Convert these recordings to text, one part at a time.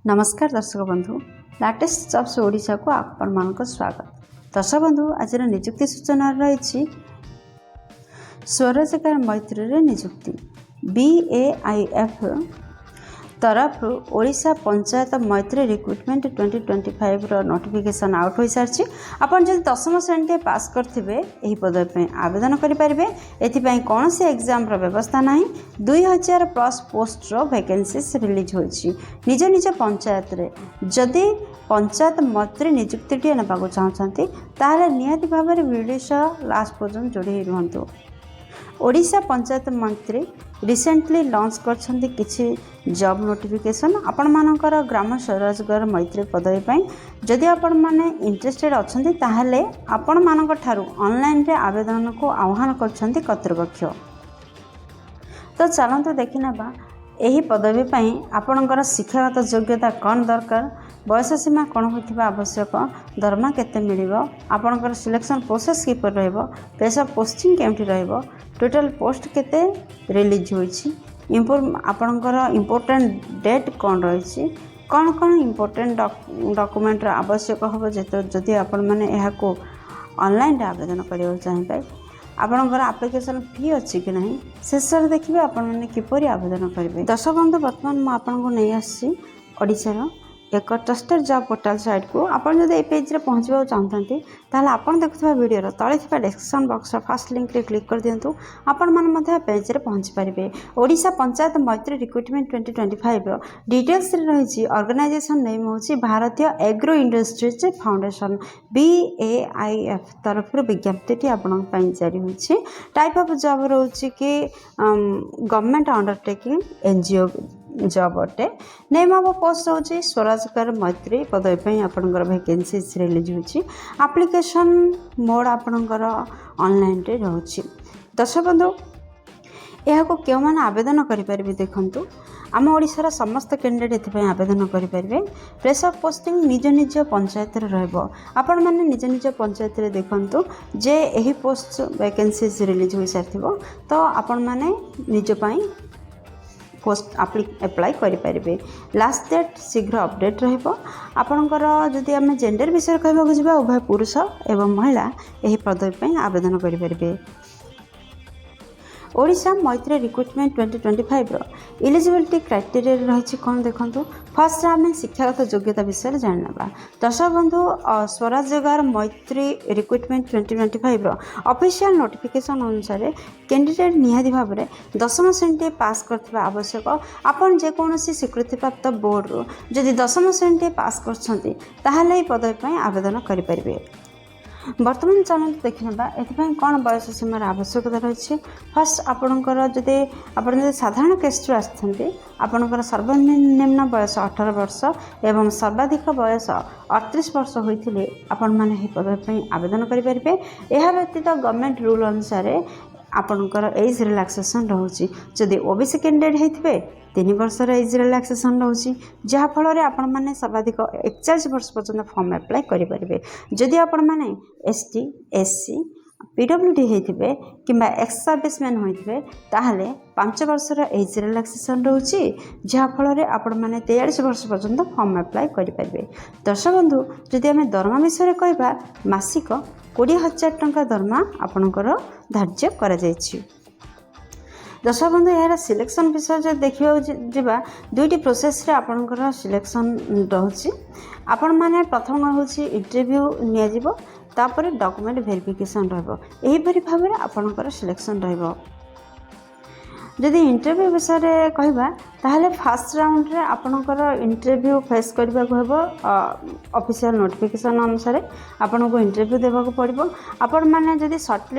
नमस्कार दर्शक बंधु लाटेस्ट जॉब्स ओडिशा को आपण मानक स्वागत। दर्शक बंधु आज निजुक्ति सूचना रही स्वरोजगार मैत्री निजुक्ति BAIF तरफ ओडिशा पंचायत मैत्री रिक्रुटमेंट 2025 रो नोटिफिकेशन आउट हो सारी। आपन जदि 10वीं श्रेणी पास करथिबे एही पद पे आवेदन करि परिबे। एथिपई कौन से एग्जाम रो व्यवस्था नाही। 2000 प्लस पोस्ट रो वैकेंसीज रिलीज होछि निज निज पंचायत रे। जदि पंचायत मंत्री नियुक्ति नेबाक चाहते ताहले निहाती भाव में वीडियो लास्ट पर्यंत जोड़ी रुहतु। ओडिशा पंचायत मंत्री रिसेंटली लॉन्च करछंती किछि जॉब नोटिफिकेशन आपण मानकर ग्राम स्वरोजगार मैत्री पदवी पई। जदि आपण माने इंटरेस्टेड अछंती ताहले आपण मानक ठारू ऑनलाइन रे आवेदन को आह्वान करछंती कर्तृपक्ष। तो चलंतु देखि नेबा एही पदवी पई आपणकर शिक्षागत योग्यता कौन दरकार, बयस सीमा कौन होथिबा आवश्यक, दरमा केते मिलिबो, आपणकर सिलेक्शन प्रोसेस किपर रहइबो, प्लेस ऑफ पोस्टिंग केमठी रहइबो, टोटल पोस्ट केते रिलीज होइछि, आपणकर इंपोर्टेंट डेट कौन रहिछि, कौन कौन इंपोर्टेंट डॉक्यूमेंट आवश्यक होबो जदि आपण माने एहा को ऑनलाइन रे आवेदन करियो चाहिबे। आपणकर एप्लिकेशन फी अच्छी कि नहीं शेष देखिए आपण मैंने किपरि आवेदन करेंगे। दर्शक बंधु बर्तमान मुझे नहीं आसी ओडिशार एक ट्रस्टेड जॉब पोर्टाल साइट को। आपन जदि ए पेज रे पहुँचवा चाहते ताहले आपन देखुवा वीडियो तले थिबा डिस्क्रिप्शन बॉक्स फर्स्ट लिंक रे क्लिक कर दियंतु। आपण माने पेज रे पहुँच पारिबे। ओडिशा पंचायत मैत्री रिक्रुटमेंट 2025 डिटेल्स रे रही। ऑर्गेनाइजेशन नेम होची भारतीय एग्रो इंडस्ट्रीज फाउंडेशन BAIF तरफ विज्ञप्ति आपण पई जारी होची। टाइप ऑफ जॉब रोची कि गवर्नमेंट अंडरटेकिंग NGO जॉब अटे। नेम ऑफ पोस्ट होची स्वरोजगार मैत्री पदवी पे आपनकर वैकेंसीज रिलीज होची। एप्लिकेशन मोड आपनकर ऑनलाइन रे रहउची। दर्शक बंधु यह को क्यों माने आवेदन करि परिबे देखंतु। आम ओडिशार समस्त कैंडिडेट एथिपई आवेदन करि परिबे। प्लेस ऑफ पोस्टिंग निज निज पंचायत रे रहइबो। आपण माने निज निज पंचायत रे देखंतु जे एही पोस्ट वैकेंसीज रिलीज होई सारथिबो तो आपण माने निज पई पोस्ट अप्लाई करें। लास्ट डेट शीघ्र अपडेट रहिबो। आपणकर जदि आम जेंडर विषय कहबाक जिबा उभय पुरुष एवं महिला एही पदवी पे आवेदन करें। ओडिशा मैत्री रिक्रुटमेंट 2025 इलिजिबिलिटी क्राइटेरिया रही कौन देखो। फर्स्ट आम शिक्षागत योग्यता विषय जानना। दर्शक बंधु स्वरोजगार मैत्री रिक्रुटमेंट 2025 ऑफिशियल नोटिफिकेशन अनुसार कैंडिडेट निहाती भाव में 10वीं श्रेणी पास करथिबा आवश्यक। आपन जेकोसी स्वीकृतिप्राप्त बोर्ड रो जदि 10वीं श्रेणी पास करछंती ताहले पदवी पे आवेदन करि परिबे। वर्तमान चलते देखा एथपाई कौन बयस सीमार आवश्यकता रही। फर्स्ट आपणकर जदि साधारण केस आसते आपणकर सर्वनिम्न बयस 18 वर्ष एवं सर्वाधिक बयस 38 वर्ष होते आपण मैंने पदवी आवेदन करेंगे। यह व्यतीत गवर्नमेंट रूल अनुसार आपणकर एज रिलैक्सेशन रोचे। जदि OBC कैंडिडेट होते 3 वर्षर एज रिलैक्सेशन रोचे जहाँफल आपण मैंने सर्वाधिक 41 वर्ष पर्यंत फॉर्म अप्लाई करेंगे। जदि आपण मैंने ST SC PWD होते कि एक्स सर्विसमैन होते ताहले 5 वर्षर एज रिलैक्सेशन रोचे जहाँफल आपण मैंने 43 वर्ष पर्यंत फॉर्म अप्लाई करेंगे। दर्शक बंधु जदि आम दरमा विषय कहवा मासिक 20,000 टंका दरमा आपणकर धार्य करा जायछि। दर्शक बंधु यार सिलेक्शन विषय जो देखा जा दुईटी प्रोसेस रे आपणकर सिलेक्शन रही। आपण माने प्रथम होची इंटरव्यू नियाजिबो तापर डॉक्यूमेंट वेरिफिकेशन रहबो। एही परि भाबरे आपणकर सिलेक्शन रहबो। जदि इंटरव्यू विषय कहवा ताहले फर्स्ट राउंड रे आपणकर इंटरव्यू फेस करबा को हेबो। ऑफिशियल नोटिफिकेशन अनुसार आपनको इंटरव्यू देबा को पड़िबो। आपण माने जदि शॉर्ट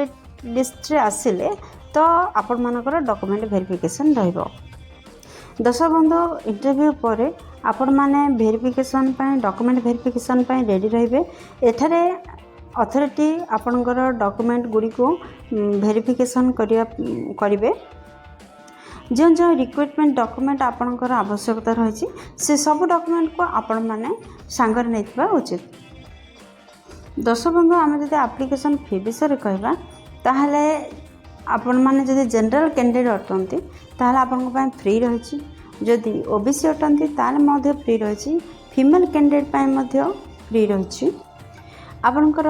लिस्ट रे आसिले तो आपण मानकर डॉक्यूमेंट वेरिफिकेशन रहबो। दर्शक बंधु इंटरव्यू पर आपण माने वेरिफिकेशन पय डॉक्यूमेंट वेरिफिकेशन पय रेडी रहिबे। एठारे अथॉरिटी आपणकर डॉक्यूमेंट गुडी को वेरिफिकेशन करिवे। जो जो रिक्रुटमेंट डॉक्यूमेंट आपणकर आवश्यकता रही से सब डॉक्यूमेंट को आपण माने सांगर नैथिबा उचित। दर्शक बंधु आम जदि एप्लिकेशन फी विषय कहवा ताहले आपण माने जदि जनरल कैंडिडेट अटंती ताहले आपण फ्री रही। जदि ओबीसी अटंती ताले फ्री रही फीमेल कैंडिडेट फ्री रही आपणकर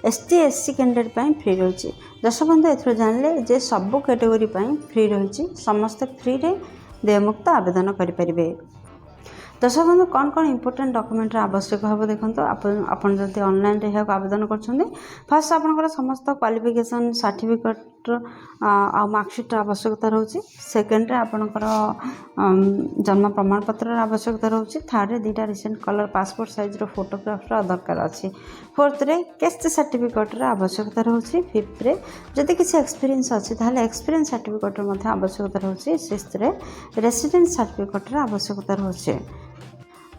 एसटी एससी कैंडिडेट फ्री रही दर्शक बंधु एथर जानले जे सबू कैटेगोरी फ्री रही समस्ते फ्री रे देयमुक्त आवेदन करें। दर्शक बंधु कौन कौन इंपोर्टेंट डॉक्यूमेंट आवश्यक हम देखो आपन जब ऑनलाइन रे आवेदन कर फर्स्ट आपंकर समस्त क्वालिफिकेशन सर्टिफिकेट आ मार्कशीट आवश्यकता रोचे सेकेंड रे आपंकर जन्म प्रमाण पत्र आवश्यकता रोचे थर्ड रे दुटा रिसेंट कलर पासपोर्ट साइज रो फोटोग्राफ दरकार अच्छी फोर्थ रे कैस्ट सर्टिफिकेट आवश्यकता रोचे फिफ्थ रे जदि किसी एक्सपीरियंस अच्छी ताहले एक्सपीरियंस सर्टिफिकेट आवश्यकता रोचे सिक्स्थ रे रेसिडेंस सर्टिफिकेट आवश्यकता रोचे।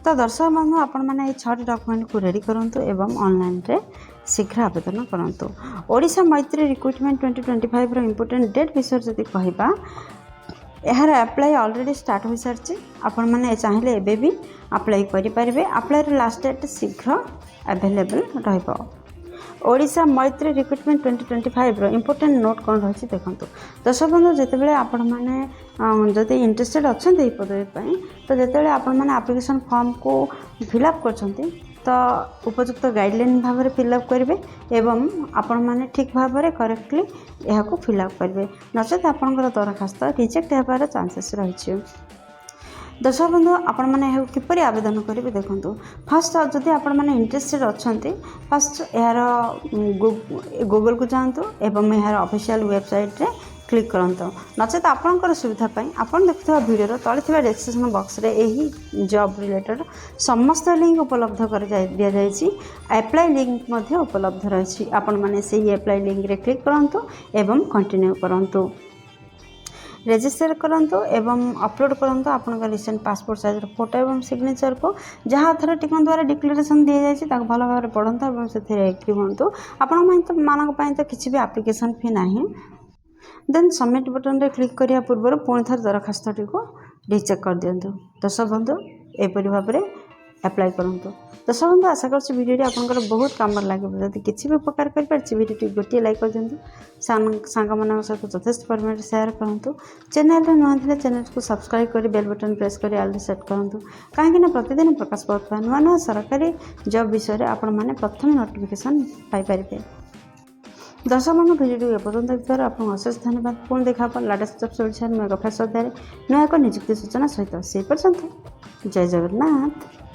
तो दर्शक बंधु आपण मैंने 6 डॉक्यूमेंट को रेडी करूँ एवं ऑनलाइन रे शीघ्र आवेदन करूँ। ओडिशा मैत्री रिक्रुटमेंट 2025 रो इम्पोर्टेंट डेट विषय जदि कहबा यार अप्लाई ऑलरेडी स्टार्ट हो सारी आपण मैंने चाहिए एबे भी अप्लाई करें अप्लाई लास्ट डेट शीघ्र अवेलेबल रहिबो। ओडिशा मैत्री रिक्रुटमेंट 2025 रो इम्पोर्टेंट नोट कौन रही देखो दर्शक बंधु जितेबाला आपण मैंने जदि इंटरेस्टेड अच्छा पदवी तो जितेबाला आपण मैंने एप्लिकेशन फॉर्म को फिलअप कर तो उपयुक्त गाइडलाइन भाव में फिलअप करेंगे एवं आपण मैंने ठीक भाव में करेक्टली यह फिलअप करेंगे नचेत आपंकर दरखास्त रिजेक्ट होबार चांसेस रही। दर्शक बंधु आपण मैंने किपरि आवेदन करेंगे देखो फास्ट जदि आपण मैंने इंटरेस्टेड अच्छा फास्ट यार गूगल को जातु एवं यार ऑफिशियल वेबसाइट रे क्लिक करंतु नचेत आपणकर सुविधा आपन देखुवा वीडियो तले थिबा डिस्क्रिप्शन बॉक्स रे एही जॉब रिलेटेड समस्त लिंक उपलब्ध कर दिया जायछि अप्लाई लिंक मध्य उपलब्ध रही आपण माने सेही अप्लाई लिंक रे क्लिक करंतु एवं कंटिन्यू करंतु रजिस्टर करंतु एवं अपलोड करंतु आपन रिसेंट पासपोर्ट साइज फोटो एवं सिग्नेचर को जहाँ अथॉरिटी द्वारा डिक्लेरेशन दी जाए भल भाव पढ़ंतु और से एग्री हूँ आपण तो किसी भी एप्लिकेशन फी नहीं देन सबमिट बटन रे क्लिक करिया पूर्व पुणी थर दरखास्त को रिचेक कर दिंतु। दर्शक बंधु एपरी भाव में अप्लाई करंतु। दर्शक बंधु आशा कर वीडियो आपंकर बहुत काम लगे जब किसी भी उपकार कर वीडियो गोटे लाइक कर दिंतु सांग मान सहित यथेष्ट परिमाण शेयर करूँ चैनल नुआ थे चैनल को सब्सक्राइब कर बेल बटन प्रेस कर ऑल सेट करूँ कहीं प्रतिदिन प्रकाश पाता नुआ नुआ सरकारी जॉब विषय आपण मैंने प्रथम नोटिफिकेशन पाइपर। दर्शक बंधु भिडियो एपर्यंत देखिए आपको अशेष धन्यवाद पुणी देखा लाटेस्ट जॉब ओडिशा नुआ फ्रेश अध्याय नुआ एक निजुक्ति सूचना सहित से पर्यंत जय जगन्नाथ।